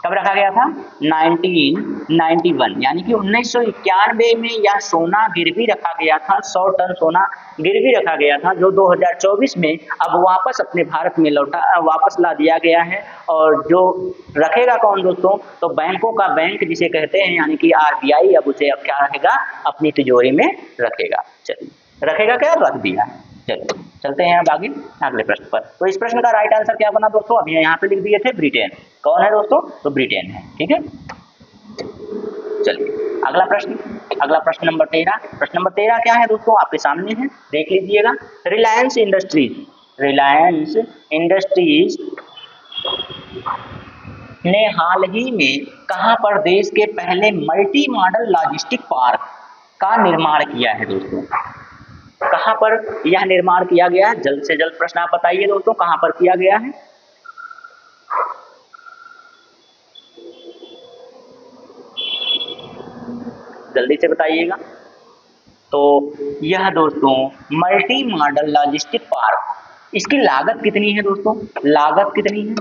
कब रखा गया था, 1991, यानी कि 1991 में यह सोना गिरवी रखा गया था। 100 टन सोना गिरवी रखा गया था, जो 2024 में अब वापस अपने भारत में वापस ला दिया गया है। और जो रखेगा कौन दोस्तों, तो बैंकों का बैंक जिसे कहते हैं, यानी कि आरबीआई अब उसे अब क्या रखेगा, अपनी तिजोरी में रखेगा। चलिए रखेगा क्या, रख दिया। चलिए चलते हैं अब आगे अगले प्रश्न पर। तो इस प्रश्न का राइट आंसर क्या बना दोस्तों, अभी यहाँ पे लिख दिए थे ब्रिटेन। कौन है दोस्तों, तो ब्रिटेन है। ठीक है, चलिए अगला प्रश्न, अगला प्रश्न नंबर 13। प्रश्न नंबर 13 क्या है दोस्तों, आपके सामने है, देख लीजिएगा। रिलायंस इंडस्ट्रीज, रिलायंस इंडस्ट्रीज ने हाल ही में कहां पर देश के पहले मल्टी मॉडल लॉजिस्टिक पार्क का निर्माण किया है दोस्तों, कहां पर यह निर्माण किया गया है, जल्द से जल्द प्रश्न आप बताइए दोस्तों, कहां पर किया गया है। जल्दी से बताइएगा। तो यह दोस्तों मल्टी मॉडल लॉजिस्टिक पार्क, इसकी लागत कितनी है दोस्तों, लागत कितनी है,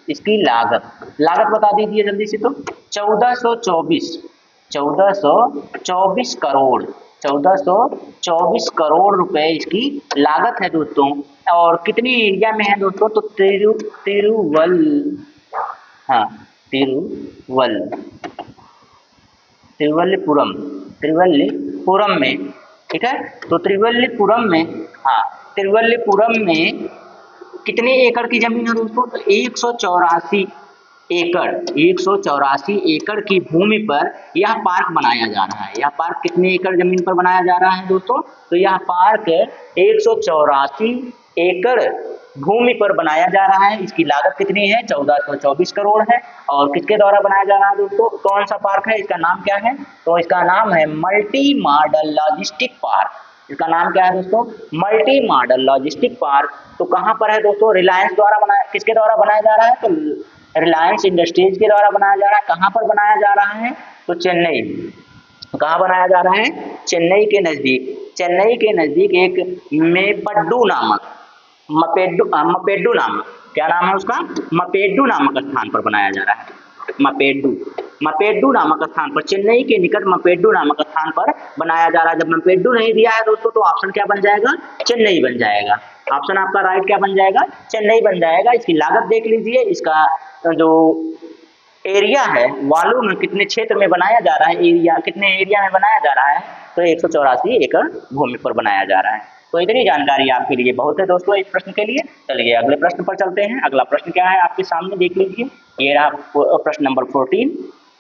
इसकी लागत, लागत बता दीजिए जल्दी से। तो 1424 करोड़, 1424 करोड़ रुपए इसकी लागत है दोस्तों। और कितनी एरिया में है दोस्तों, तो त्रिवल्लीपुरम में। ठीक है, तो त्रिवल्लीपुरम में, हाँ त्रिवल्लीपुरम में कितने एकड़ की जमीन है दोस्तों, तो 184 एकड़, 184 एकड़ की भूमि पर यह पार्क बनाया जा रहा है। यह पार्क कितने एकड़ जमीन पर बनाया जा रहा है दोस्तों, तो यह पार्क 184 एकड़ भूमि पर बनाया जा रहा है। इसकी लागत कितनी है, 1424 करोड़ है। और किसके द्वारा बनाया जा रहा है दोस्तों, कौन सा पार्क है, इसका नाम क्या है, तो इसका नाम है मल्टी मॉडल लॉजिस्टिक पार्क। इसका नाम क्या है दोस्तों? Multi modal logistic park. तो कहाँ पर है दोस्तों? रिलायंस द्वारा बनाया, किसके द्वारा बनाया जा रहा है? तो रिलायंस इंडस्ट्रीज के द्वारा बनाया जा रहा है। कहाँ पर बनाया जा रहा है? तो चेन्नई। कहाँ बनाया जा रहा है? चेन्नई के नजदीक। चेन्नई के नजदीक एक मेपड्डू नामक मपेड्डू नामक, क्या नाम है उसका? मपेड्डू नामक स्थान पर बनाया जा रहा है। मपेड्डू नामक स्थान पर, चेन्नई के निकट मपेड्डू नामक स्थान पर बनाया जा रहा है। जब मपेड्डू नहीं दिया है दोस्तों तो ऑप्शन क्या बन जाएगा? चेन्नई बन जाएगा। ऑप्शन आपका राइट क्या बन जाएगा? चेन्नई बन जाएगा। इसकी लागत देख लीजिए, इसका जो एरिया है, वॉल्यूम कितने क्षेत्र में बनाया जा रहा है, एरिया कितने एरिया में बनाया जा रहा है, तो 184 एकड़ भूमि पर बनाया जा रहा है। तो इतनी जानकारी आपके लिए बहुत है दोस्तों इस प्रश्न के लिए। चलिए अगले प्रश्न पर चलते हैं। अगला प्रश्न क्या है आपके सामने, देख लीजिए। ये रहा प्रश्न नंबर 14।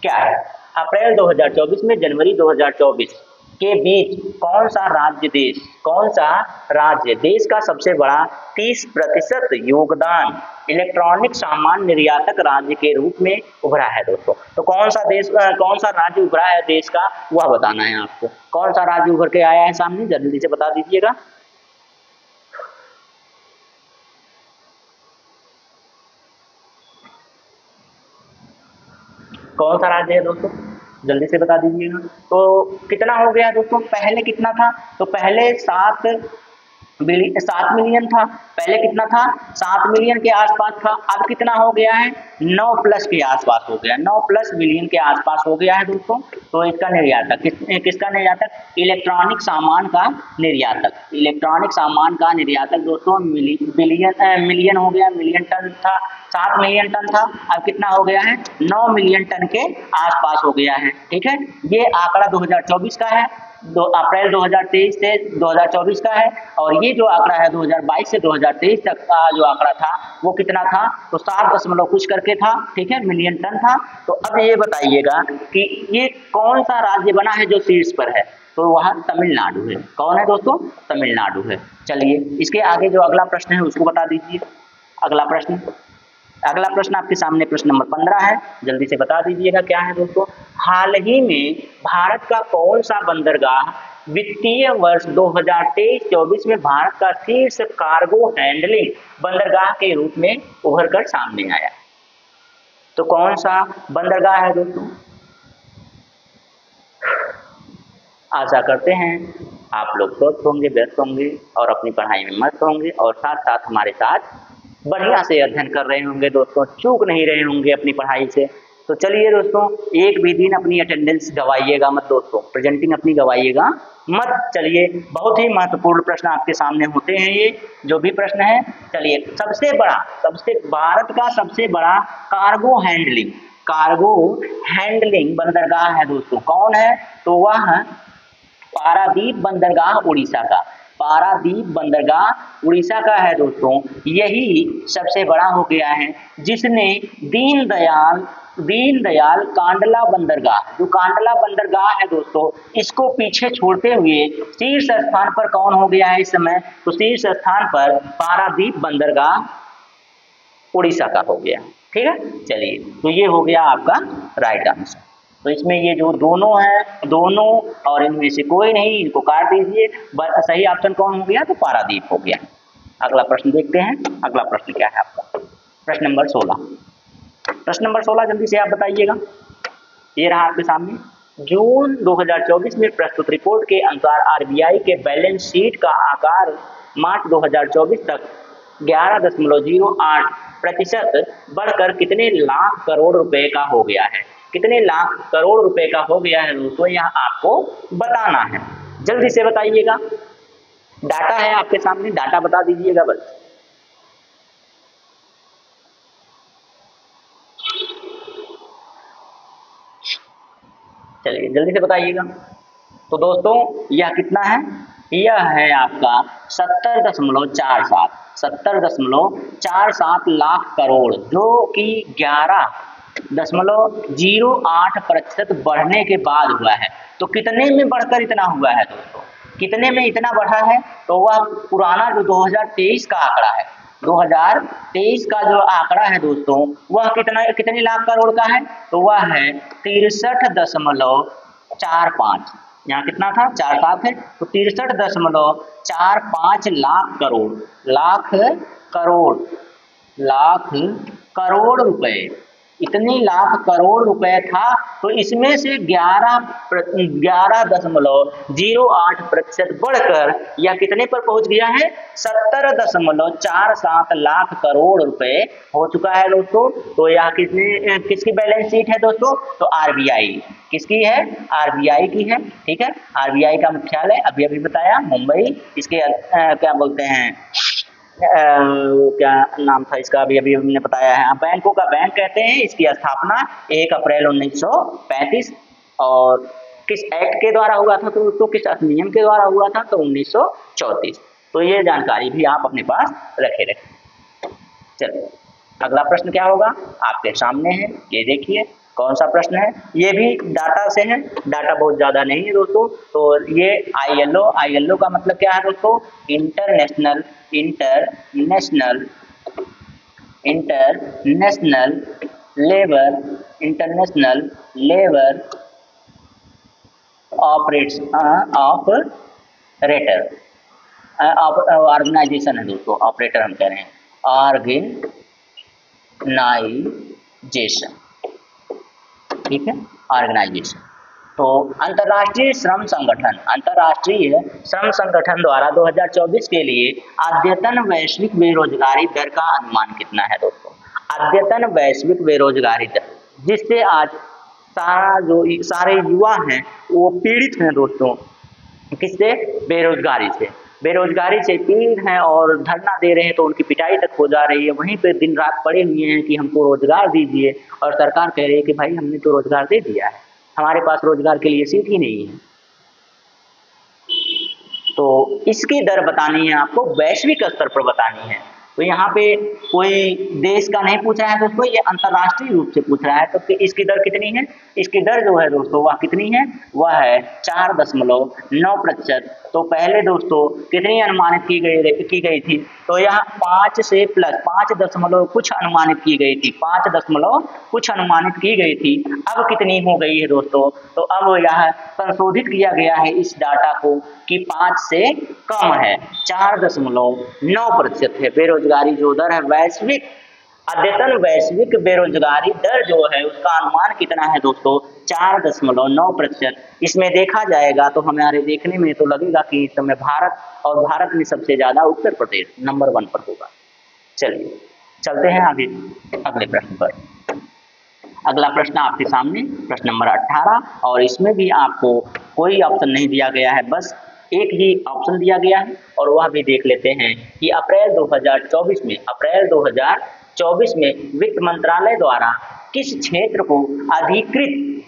क्या है? अप्रैल 2024 में जनवरी 2024 के बीच कौन सा राज्य देश का सबसे बड़ा 30% योगदान इलेक्ट्रॉनिक सामान निर्यातक राज्य के रूप में उभरा है दोस्तों? तो कौन सा राज्य उभरा है देश का, वह बताना है आपको। कौन सा राज्य उभर के आया है सामने, जल्दी से बता दीजिएगा। कौन सा राज्य है दोस्तों, जल्दी से बता दीजिएगा। तो कितना हो गया दोस्तों? पहले कितना था? तो पहले 7 मिलियन था। पहले कितना था? 7 मिलियन के आसपास था। अब कितना हो गया है? 9 प्लस के आसपास हो गया, 9 प्लस मिलियन के आसपास हो गया है दोस्तों। तो इसका निर्यातक किसका निर्यातक? इलेक्ट्रॉनिक सामान का निर्यातक। इलेक्ट्रॉनिक सामान का निर्यातक दोस्तों मिलियन हो गया, मिलियन टन था। 7 मिलियन टन था, अब कितना हो गया है? 9 मिलियन टन के आसपास हो गया है। ठीक है, ये आंकड़ा 2024 का है, अप्रैल 2023 से 2024 का है। और ये जो आंकड़ा है 2022 से 2023 तक का जो आंकड़ा था वो कितना था? तो 7 दशमलव कुछ करके था। ठीक है, मिलियन टन था। तो अब ये बताइएगा कि ये कौन सा राज्य बना है जो शीर्ष पर है? तो वह तमिलनाडु है। कौन है दोस्तों? तमिलनाडु है। चलिए इसके आगे जो अगला प्रश्न है उसको बता दीजिए। अगला प्रश्न आपके सामने प्रश्न नंबर 15 है, जल्दी से बता दीजिएगा क्या है दोस्तों। हाल ही में भारत का कौन सा बंदरगाह वित्तीय वर्ष 2023-24 में भारत का शीर्ष कार्गो हैंडलिंग बंदरगाह के रूप में उभर कर सामने आया? तो कौन सा बंदरगाह है दोस्तों? आशा करते हैं आप लोग स्वस्थ होंगे, व्यस्त होंगे और अपनी पढ़ाई में मस्त होंगे और साथ साथ हमारे साथ बढ़िया से अध्ययन कर रहे होंगे दोस्तों, चूक नहीं रहे होंगे अपनी पढ़ाई से। तो चलिए दोस्तों, एक भी दिन अपनी अटेंडेंस गवाइएगा मत दोस्तों, प्रेजेंटिंग अपनी गवाइएगा मत। चलिए बहुत ही महत्वपूर्ण प्रश्न आपके सामने होते हैं ये जो भी प्रश्न है। चलिए भारत का सबसे बड़ा कार्गो हैंडलिंग बंदरगाह है दोस्तों, कौन है? तो वह पारादीप बंदरगाह उड़ीसा का, पारादीप बंदरगाह उड़ीसा का है दोस्तों। यही सबसे बड़ा हो गया है जिसने दीनदयाल कांडला बंदरगाह, जो कांडला बंदरगाह है दोस्तों, इसको पीछे छोड़ते हुए शीर्ष स्थान पर कौन हो गया है इस समय? तो शीर्ष स्थान पर पारादीप बंदरगाह उड़ीसा का हो गया। ठीक है, चलिए तो ये हो गया आपका राइट आंसर। तो इसमें ये जो दोनों है, दोनों और इनमें से कोई नहीं, इनको काट दीजिए। सही ऑप्शन कौन हो गया? तो पारादीप हो गया। अगला प्रश्न देखते हैं। अगला प्रश्न क्या है आपका? प्रश्न नंबर 16। प्रश्न नंबर 16 जल्दी से आप बताइएगा। ये रहा आपके सामने। जून 2024 में प्रस्तुत रिपोर्ट के अनुसार आरबीआई के बैलेंस शीट का आकार मार्च 2024 तक 11.08% बढ़कर कितने लाख करोड़ रुपए का हो गया है? कितने लाख करोड़ रुपए का हो गया है दोस्तों, यह आपको बताना है। जल्दी से बताइएगा, डाटा है आपके सामने, डाटा बता दीजिएगा बस। चलिए जल्दी से बताइएगा। तो दोस्तों यह कितना है? यह है आपका 70.47 लाख करोड़, जो कि 11.08% बढ़ने के बाद हुआ है। तो कितने में बढ़कर इतना हुआ है दोस्तों? कितने में इतना बढ़ा है? तो वह पुराना जो 2023 का आंकड़ा है, 2023 का जो आंकड़ा है दोस्तों, वह कितने लाख करोड़ का है? तो वह है 63.45 यहाँ कितना था 4 7 है तो 63.45 लाख करोड़ रुपए, इतने लाख करोड़ रुपए था। तो इसमें से 11.08% बढ़कर यह कितने पर पहुंच गया है 70.47 लाख करोड़ रुपए हो चुका है दोस्तों। तो यह किसकी बैलेंस शीट है दोस्तों? तो आरबीआई किसकी है? आरबीआई की है। ठीक है, आरबीआई का मुख्यालय अभी अभी बताया मुंबई, इसके क्या बोलते हैं क्या नाम था इसका, अभी अभी हमने बताया है, बैंकों का बैंक कहते हैं। इसकी स्थापना 1 अप्रैल 1935 और किस एक्ट के द्वारा हुआ था? तो किस अधिनियम के द्वारा हुआ था? तो 1934। तो ये जानकारी भी आप अपने पास रखे। चलिए अगला प्रश्न क्या होगा आपके सामने है, ये देखिए कौन सा प्रश्न है। ये भी डाटा से है, डाटा बहुत ज्यादा नहीं है दोस्तों। तो ये ILO का मतलब क्या है दोस्तों? इंटरनेशनल लेबर ऑपरेटर ऑर्गेनाइजेशन है दोस्तों। ऑपरेटर हम कह रहे हैं ऑर्गेनाइजेशन, ठीक है, ऑर्गेनाइजेशन। तो अंतर्राष्ट्रीय श्रम संगठन द्वारा 2024 के लिए अद्यतन वैश्विक बेरोजगारी दर का अनुमान कितना है दोस्तों? अद्यतन वैश्विक बेरोजगारी दर, जिससे आज सारे युवा हैं वो पीड़ित हैं दोस्तों। किससे? बेरोजगारी से पीड़ित हैं और धरना दे रहे हैं, तो उनकी पिटाई तक हो जा रही है। वहीं पे दिन रात पड़े हुए हैं कि हमको रोजगार दीजिए, और सरकार कह रही है कि भाई हमने तो रोजगार दे दिया है, हमारे पास रोजगार के लिए सीट ही नहीं है। तो इसकी दर बतानी है आपको, वैश्विक स्तर पर बतानी है। तो यहाँ पे कोई देश का नहीं पूछ रहा है दोस्तों, ये अंतर्राष्ट्रीय रूप से पूछ रहा है। तो इसकी दर कितनी है? इसकी दर जो है दोस्तों वह कितनी है? वह है 4.9%। तो पहले दोस्तों कितनी अनुमानित की गई थी? तो यहाँ 5 से प्लस 5 दशमलव कुछ अनुमानित की गई थी, 5 दशमलव कुछ अनुमानित की गई थी। अब कितनी हो गई है दोस्तों? तो अब यह संशोधित किया गया है इस डाटा को कि 5 से कम है, 4.9% है बेरोजगारी जो दर है। अद्यतन वैश्विक बेरोजगारी दर जो है उसका अनुमान कितना है दोस्तों? 4.9%। इसमें देखा जाएगा तो हमारे देखने में तो लगेगा कि इस समय भारत में सबसे ज्यादा उत्तर प्रदेश नंबर 1 पर होगा। चलिए चलते हैं आगे अगले प्रश्न पर। अगला प्रश्न आपके सामने प्रश्न नंबर 18, और इसमें भी आपको कोई ऑप्शन नहीं दिया गया है, बस एक ही ऑप्शन दिया गया है, और वह भी देख लेते हैं कि अप्रैल 2024 में वित्त मंत्रालय द्वारा किस क्षेत्र को अधिकृत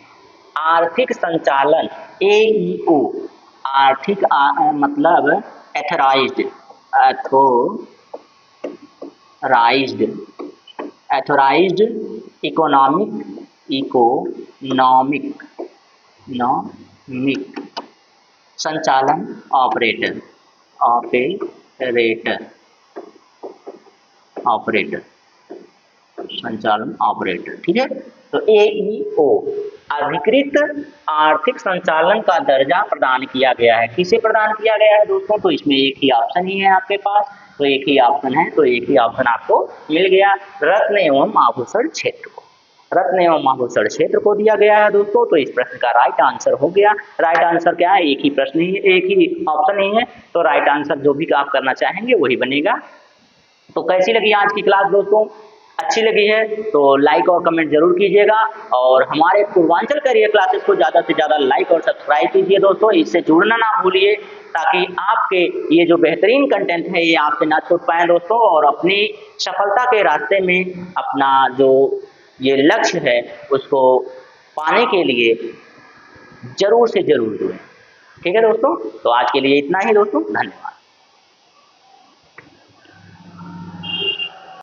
आर्थिक संचालन AEO मतलब एथोराइज्ड इकोनॉमिक संचालन ऑपरेटर, संचालन ऑपरेटर, ठीक है। तो AEO अधिकृत आर्थिक संचालन का दर्जा प्रदान किया गया है। किसे प्रदान किया गया है दोस्तों? तो इसमें एक ही ऑप्शन ही है आपके पास, तो एक ही ऑप्शन है, तो एक ही ऑप्शन आपको मिल गया, रत्न एवं आभूषण क्षेत्र को। रत्न एवं आभूषण क्षेत्र को दिया गया है दोस्तों। तो इस प्रश्न का राइट आंसर हो गया। राइट आंसर क्या है? एक ही प्रश्न ही, एक ही ऑप्शन ही है, तो राइट आंसर जो भी आप करना चाहेंगे वही बनेगा। तो कैसी लगी आज की क्लास दोस्तों? अच्छी लगी है तो लाइक और कमेंट जरूर कीजिएगा, और हमारे पूर्वांचल करियर क्लासेस को ज़्यादा से ज़्यादा लाइक और सब्सक्राइब कीजिए दोस्तों। इससे जुड़ना ना भूलिए, ताकि आपके ये जो बेहतरीन कंटेंट है ये आपसे ना छूट पाए दोस्तों, और अपनी सफलता के रास्ते में अपना जो ये लक्ष्य है उसको पाने के लिए जरूर से जरूर जुड़ें। ठीक है दोस्तों, तो आज के लिए इतना ही दोस्तों, धन्यवाद।